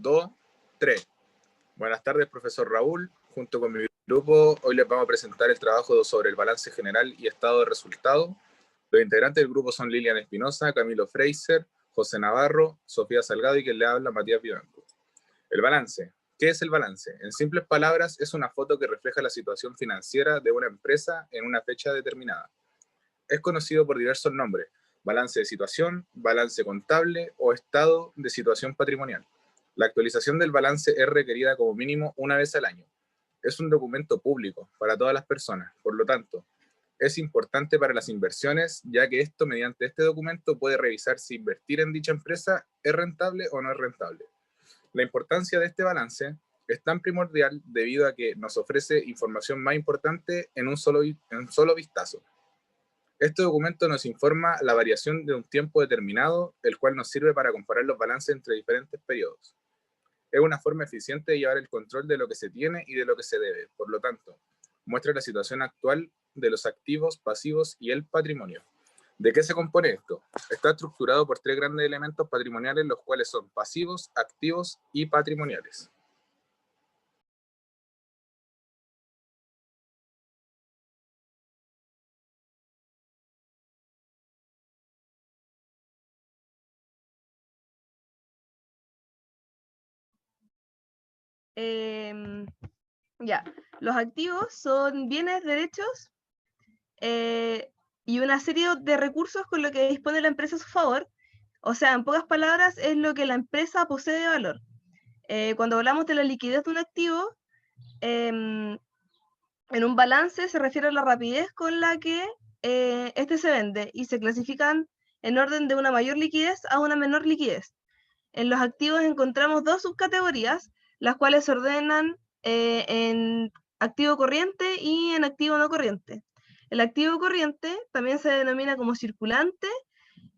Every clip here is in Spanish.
2, 3. Buenas tardes, profesor Raúl. Junto con mi grupo, hoy les vamos a presentar el trabajo sobre el balance general y estado de resultados. Los integrantes del grupo son Lilian Espinosa, Camilo Fraser, José Navarro, Sofía Salgado y quien le habla, Matías Vivanco. El balance. ¿Qué es el balance? En simples palabras, es una foto que refleja la situación financiera de una empresa en una fecha determinada. Es conocido por diversos nombres: balance de situación, balance contable o estado de situación patrimonial. La actualización del balance es requerida como mínimo una vez al año. Es un documento público para todas las personas, por lo tanto, es importante para las inversiones, ya que esto, mediante este documento, puede revisar si invertir en dicha empresa es rentable o no es rentable. La importancia de este balance es tan primordial debido a que nos ofrece información más importante en un solo vistazo. Este documento nos informa la variación de un tiempo determinado, el cual nos sirve para comparar los balances entre diferentes periodos. Es una forma eficiente de llevar el control de lo que se tiene y de lo que se debe. Por lo tanto, muestra la situación actual de los activos, pasivos y el patrimonio. ¿De qué se compone esto? Está estructurado por 3 grandes elementos patrimoniales, los cuales son pasivos, activos y patrimoniales. Ya, los activos son bienes, derechos y una serie de recursos con lo que dispone la empresa a su favor. O sea, en pocas palabras, es lo que la empresa posee de valor. Cuando hablamos de la liquidez de un activo, en un balance se refiere a la rapidez con la que este se vende y se clasifican en orden de una mayor liquidez a una menor liquidez. En los activos encontramos 2 subcategorías, las cuales se ordenan en activo corriente y en activo no corriente. El activo corriente también se denomina como circulante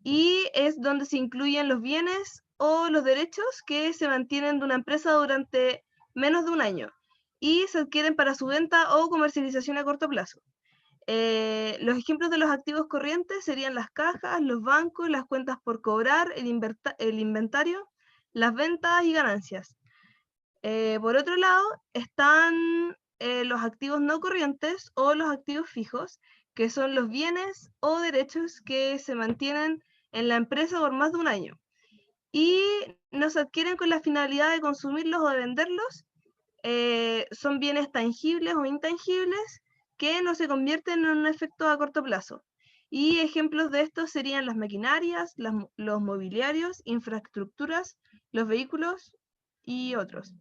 y es donde se incluyen los bienes o los derechos que se mantienen de una empresa durante menos de un año y se adquieren para su venta o comercialización a corto plazo. Los ejemplos de los activos corrientes serían las cajas, los bancos, las cuentas por cobrar, el inventario, las ventas y ganancias. Por otro lado, están los activos no corrientes o los activos fijos, que son los bienes o derechos que se mantienen en la empresa por más de un año y no se adquieren con la finalidad de consumirlos o de venderlos. Son bienes tangibles o intangibles que no se convierten en un efecto a corto plazo. Y ejemplos de estos serían las maquinarias, los mobiliarios, infraestructuras, los vehículos y otros.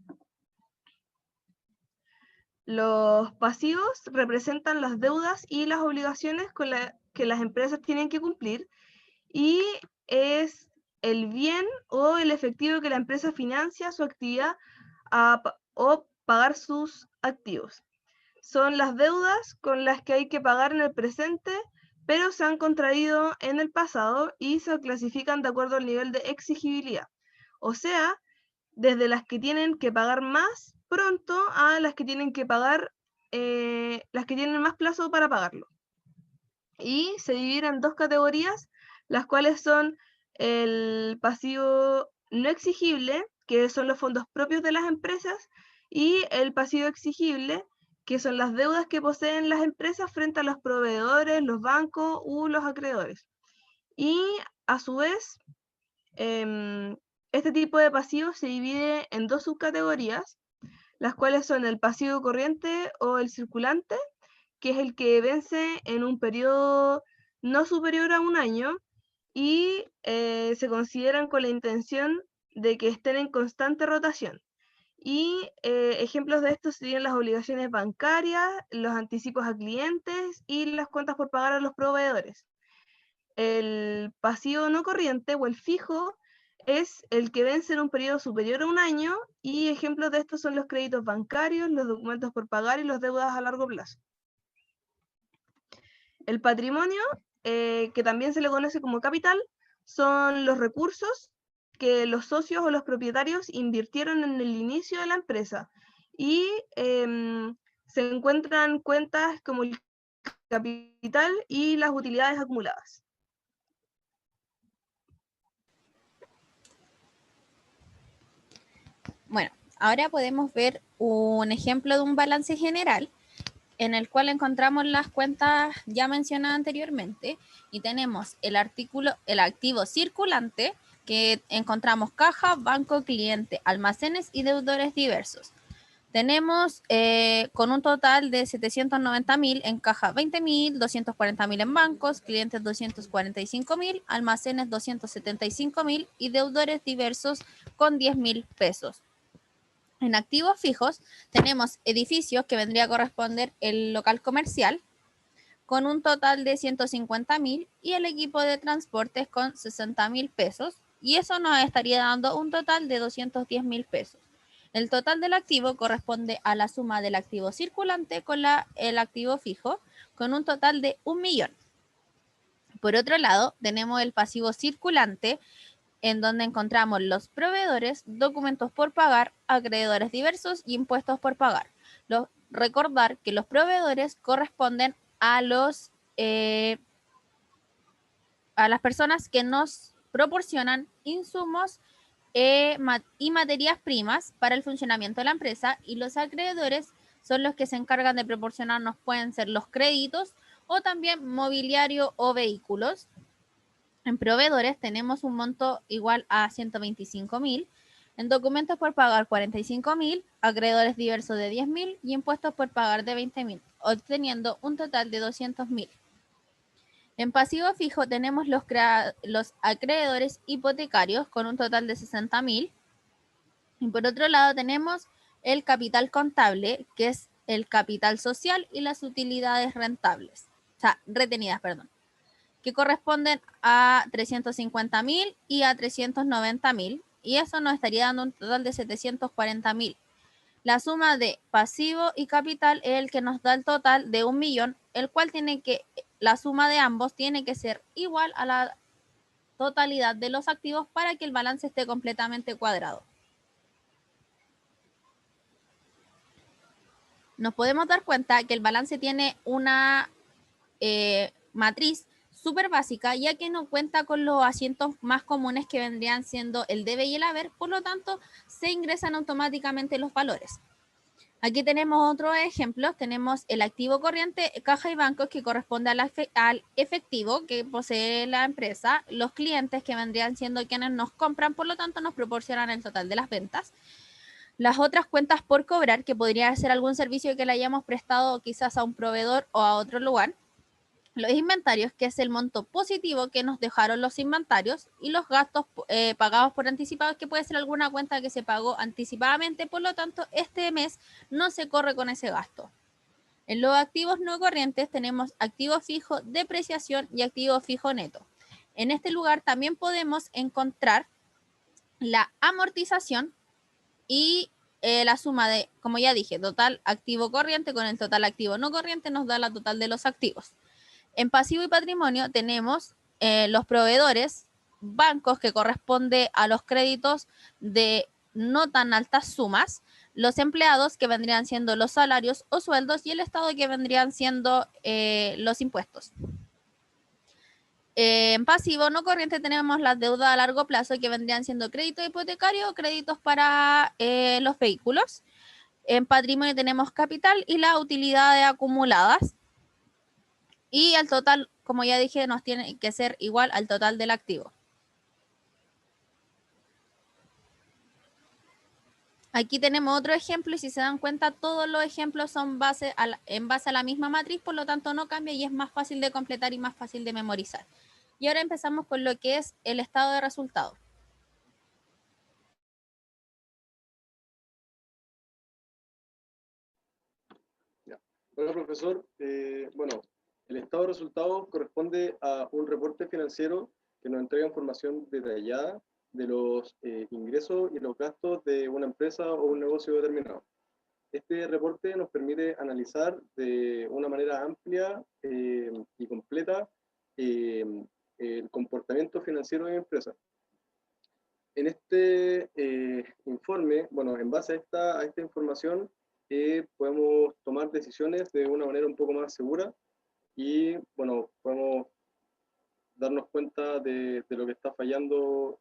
Los pasivos representan las deudas y las obligaciones con que las empresas tienen que cumplir y es el bien o el efectivo que la empresa financia su actividad o pagar sus activos. Son las deudas con las que hay que pagar en el presente, pero se han contraído en el pasado y se clasifican de acuerdo al nivel de exigibilidad. O sea, desde las que tienen que pagar más pronto a las que tienen que pagar, las que tienen más plazo para pagarlo. Y se dividen en 2 categorías, las cuales son el pasivo no exigible, que son los fondos propios de las empresas, y el pasivo exigible, que son las deudas que poseen las empresas frente a los proveedores, los bancos u los acreedores. Y a su vez, este tipo de pasivo se divide en 2 subcategorías, las cuales son el pasivo corriente o el circulante, que es el que vence en un periodo no superior a un año y se consideran con la intención de que estén en constante rotación. Y ejemplos de esto serían las obligaciones bancarias, los anticipos a clientes y las cuentas por pagar a los proveedores. El pasivo no corriente o el fijo es el que vence en un periodo superior a un año y ejemplos de estos son los créditos bancarios, los documentos por pagar y las deudas a largo plazo. El patrimonio, que también se le conoce como capital, son los recursos que los socios o los propietarios invirtieron en el inicio de la empresa y se encuentran cuentas como el capital y las utilidades acumuladas. Bueno, ahora podemos ver un ejemplo de un balance general en el cual encontramos las cuentas ya mencionadas anteriormente y tenemos el activo circulante, que encontramos caja, banco, cliente, almacenes y deudores diversos. Tenemos con un total de 790.000 en caja, 20.000, 240.000 en bancos, clientes 245.000, almacenes 275.000 y deudores diversos con 10.000 pesos. En activos fijos tenemos edificios, que vendría a corresponder el local comercial, con un total de 150.000 y el equipo de transportes con 60.000 pesos, y eso nos estaría dando un total de 210.000 pesos. El total del activo corresponde a la suma del activo circulante con el activo fijo, con un total de 1.000.000. Por otro lado, tenemos el pasivo circulante, en donde encontramos los proveedores, documentos por pagar, acreedores diversos y impuestos por pagar. Recordar que los proveedores corresponden a las personas que nos proporcionan insumos y materias primas para el funcionamiento de la empresa, y los acreedores son los que se encargan de proporcionarnos, pueden ser los créditos o también mobiliario o vehículos. En proveedores tenemos un monto igual a 125.000, en documentos por pagar 45.000, acreedores diversos de 10.000 y impuestos por pagar de 20.000, obteniendo un total de 200.000. En pasivo fijo tenemos los acreedores hipotecarios con un total de 60.000. Y por otro lado tenemos el capital contable, que es el capital social y las utilidades retenidas, que corresponden a 350.000 y a 390.000, y eso nos estaría dando un total de 740.000. La suma de pasivo y capital es el que nos da el total de 1.000.000, el cual la suma de ambos tiene que ser igual a la totalidad de los activos para que el balance esté completamente cuadrado. Nos podemos dar cuenta que el balance tiene una matriz súper básica, ya que no cuenta con los asientos más comunes, que vendrían siendo el debe y el haber, por lo tanto se ingresan automáticamente los valores. Aquí tenemos otros ejemplos. Tenemos el activo corriente, caja y bancos, que corresponde al efectivo que posee la empresa, los clientes, que vendrían siendo quienes nos compran, por lo tanto nos proporcionan el total de las ventas. Las otras cuentas por cobrar, que podría ser algún servicio que le hayamos prestado quizás a un proveedor o a otro lugar. Los inventarios, que es el monto positivo que nos dejaron los inventarios, y los gastos pagados por anticipado, que puede ser alguna cuenta que se pagó anticipadamente, por lo tanto este mes no se corre con ese gasto. En los activos no corrientes tenemos activo fijo, depreciación y activo fijo neto. En este lugar también podemos encontrar la amortización y la suma de, como ya dije, total activo corriente con el total activo no corriente nos da la total de los activos. En pasivo y patrimonio tenemos los proveedores, bancos, que corresponde a los créditos de no tan altas sumas, los empleados, que vendrían siendo los salarios o sueldos, y el Estado, que vendrían siendo los impuestos. En pasivo no corriente tenemos las deudas a largo plazo, que vendrían siendo crédito hipotecario o créditos para los vehículos. En patrimonio tenemos capital y las utilidades acumuladas. Y el total, como ya dije, nos tiene que ser igual al total del activo. Aquí tenemos otro ejemplo, y si se dan cuenta, todos los ejemplos son en base a la misma matriz, por lo tanto no cambia y es más fácil de completar y más fácil de memorizar. Y ahora empezamos con lo que es el estado de resultados. Bueno, profesor, el estado de resultados corresponde a un reporte financiero que nos entrega información detallada de los ingresos y los gastos de una empresa o un negocio determinado. Este reporte nos permite analizar de una manera amplia y completa el comportamiento financiero de la empresa. En este informe, en base a esta información, podemos tomar decisiones de una manera un poco más segura y, podemos darnos cuenta de lo que está fallando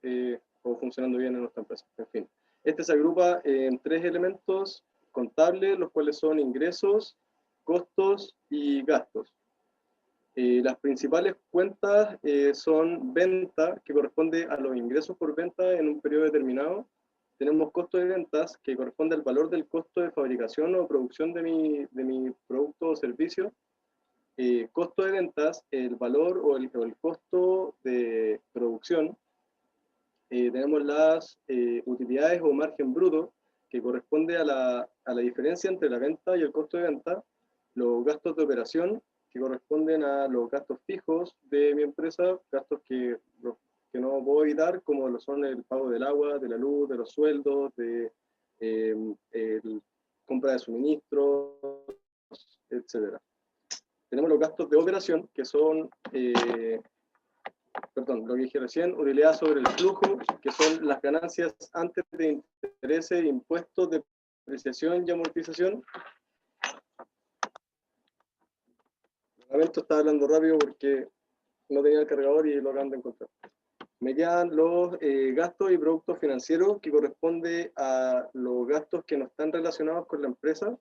o funcionando bien en nuestra empresa. En fin, Este se agrupa en 3 elementos contables, los cuales son ingresos, costos y gastos. Las principales cuentas son venta, que corresponde a los ingresos por venta en un periodo determinado. Tenemos costo de ventas, que corresponde al valor del costo de fabricación o producción de mi producto o servicio. Costo de ventas, el valor o el costo de producción. Tenemos las utilidades o margen bruto, que corresponde a la diferencia entre la venta y el costo de venta. Los gastos de operación, que corresponden a los gastos fijos de mi empresa, gastos que no puedo evitar, como lo son el pago del agua, de la luz, de los sueldos, de compra de suministros, etc. Tenemos los gastos de operación, que son, lo que dije recién, utilidad sobre el flujo, que son las ganancias antes de intereses, impuestos, depreciación y amortización. Lamento, estaba hablando rápido porque no tenía el cargador y lo acaban de encontrar. Me quedan los gastos y productos financieros, que corresponde a los gastos que no están relacionados con la empresa.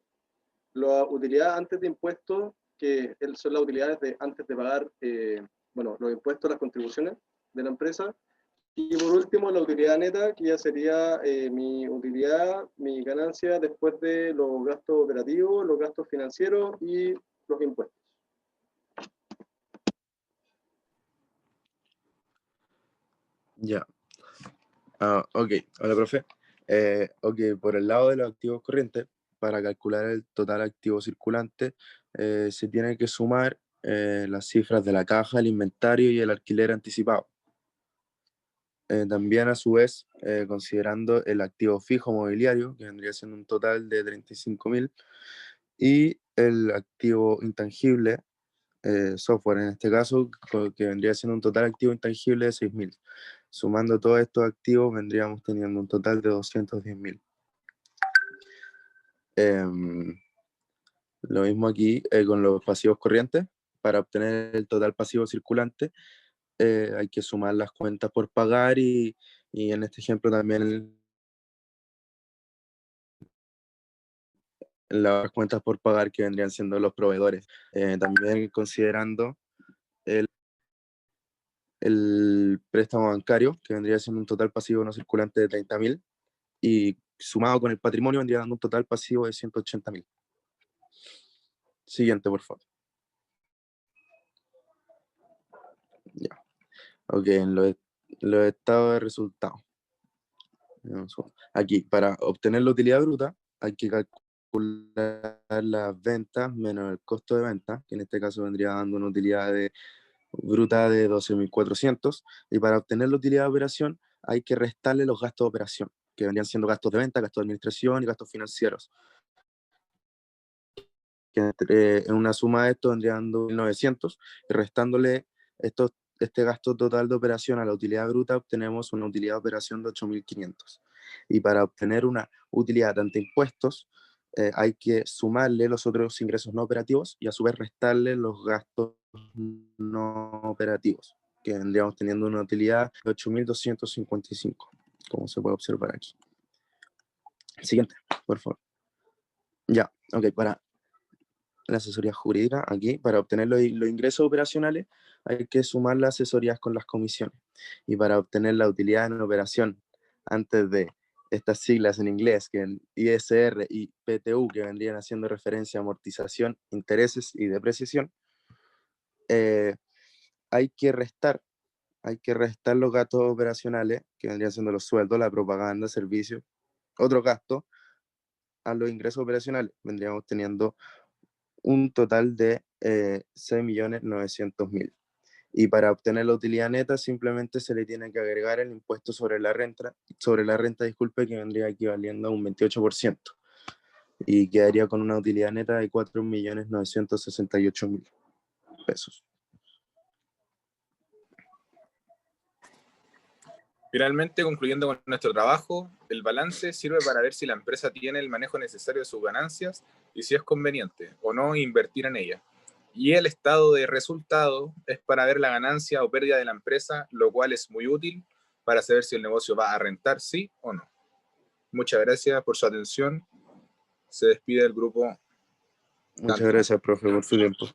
La utilidad antes de impuestos, que son las utilidades antes de pagar los impuestos, las contribuciones de la empresa. Y por último, la utilidad neta, que ya sería mi utilidad, mi ganancia después de los gastos operativos, los gastos financieros y los impuestos. Ya. Ok, hola profe. Ok, por el lado de los activos corrientes, para calcular el total activo circulante, se tiene que sumar las cifras de la caja, el inventario y el alquiler anticipado. También a su vez, considerando el activo fijo mobiliario, que vendría siendo un total de 35.000, y el activo intangible, software en este caso, que vendría siendo un total activo intangible de 6.000. Sumando todos estos activos vendríamos teniendo un total de 210.000. Lo mismo aquí con los pasivos corrientes. Para obtener el total pasivo circulante hay que sumar las cuentas por pagar y en este ejemplo también las cuentas por pagar que vendrían siendo los proveedores. También considerando el préstamo bancario, que vendría siendo un total pasivo no circulante de 30.000, y sumado con el patrimonio vendría dando un total pasivo de 180.000. Siguiente, por favor. Ya. Ok, en los estados de resultados. Aquí, para obtener la utilidad bruta, hay que calcular las ventas menos el costo de venta, que en este caso vendría dando una utilidad bruta de 12.400, y para obtener la utilidad de operación hay que restarle los gastos de operación, que vendrían siendo gastos de venta, gastos de administración y gastos financieros. Que en una suma de esto vendría dando 1.900, y restándole este gasto total de operación a la utilidad bruta obtenemos una utilidad de operación de 8.500. Y para obtener una utilidad ante impuestos hay que sumarle los otros ingresos no operativos y a su vez restarle los gastos no operativos, que vendríamos teniendo una utilidad de 8.255, como se puede observar aquí. Siguiente, por favor. Ya, ok, para la asesoría jurídica, aquí, para obtener los ingresos operacionales, hay que sumar las asesorías con las comisiones. Y para obtener la utilidad en operación, antes de estas siglas en inglés, que en ISR y PTU, que vendrían haciendo referencia a amortización, intereses y depreciación, hay que restar los gastos operacionales, que vendrían siendo los sueldos, la propaganda, servicios, otros gastos, a los ingresos operacionales. Vendríamos teniendo un total de 6.900.000. Y para obtener la utilidad neta simplemente se le tiene que agregar el impuesto sobre la renta, disculpe, que vendría equivaliendo a un 28%. Y quedaría con una utilidad neta de 4.968.000 pesos. Finalmente, concluyendo con nuestro trabajo, el balance sirve para ver si la empresa tiene el manejo necesario de sus ganancias y si es conveniente o no invertir en ella. Y el estado de resultado es para ver la ganancia o pérdida de la empresa, lo cual es muy útil para saber si el negocio va a rentar sí o no. Muchas gracias por su atención. Se despide el grupo. Muchas gracias, profe, por su tiempo.